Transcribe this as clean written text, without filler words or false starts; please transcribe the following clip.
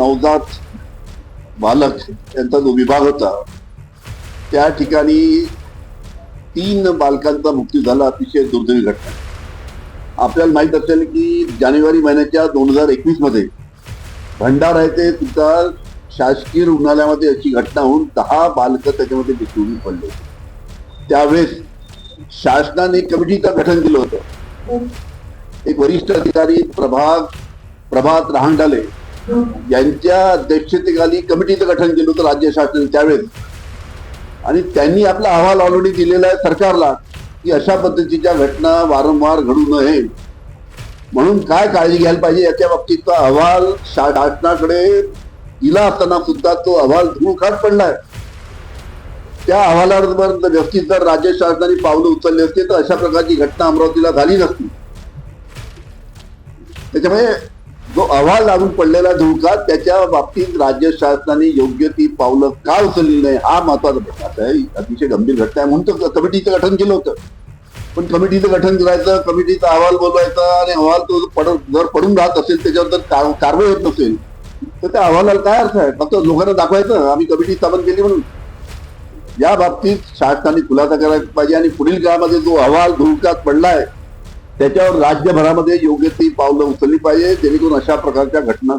नवजात बालक यांचा जो विभाग होता त्या ठिकाणी 3 बालकांचा मृत्यू झाला. अतिशय दुर्दैवी घटना. आपल्याला माहित असेल की जानेवारी महिन्याच्या 2021 मध्ये भंडारा येथे सुद्धा शासकीय रुग्णालयामध्ये अशी घटना होऊन 10 बालकं त्याच्यामध्ये मृत्यूमुखी पडले. त्यावेळेस शासनाने कमिटीचं गठन केलं होतं. एक वरिष्ठ अधिकारी प्रभात रहांगडाले यांच्या अध्यक्षतेखाली कमिटीचं गठन केलं होतं राज्य शासनाने त्यावेळेस. आणि त्यांनी आपला अहवाल ऑलरेडी दिलेला आहे सरकारला की अशा पद्धतीच्या घटना वारंवार घडू नये म्हणून काय काळजी घ्यायला पाहिजे याच्या बाबतीतचा अहवाल शासनाकडे दिला असताना सुद्धा तो अहवाल धुळखाट पडलाय. त्या अहवालावर व्यवस्थित जर राज्य शासनाने पावलं उचलली असते तर अशा प्रकारची घटना अमरावतीला झाली नसती. त्याच्यामुळे जो अहवाल लागून पडलेला धुळखाट त्याच्या बाबतीत राज्य शासनाने योग्य ती पावलं का उचलली नाही हा महत्वाचा प्रश्न आहे. अतिशय गंभीर घटना आहे म्हणून तर कमिटीचं गठन केलं होतं. पण कमिटीचं गठन करायचं, कमिटीचा अहवाल बोलवायचा आणि अहवाल तो जर पडून राहत असेल त्याच्यावर जर कारवाई होत नसेल तर त्या अहवालाला काय अर्थ आहे? फक्त लोकांना दाखवायचं आम्ही कमिटी स्थापन केली म्हणून. या बाबतीत शासनाने खुलासा करायला पाहिजे आणि पुढील काळामध्ये जो अहवाल धुळखाट पडलाय त्याच्यावर राज्यभरामध्ये योग्य ती पावलं उचलली पाहिजे जेणेकरून अशा प्रकारच्या घटना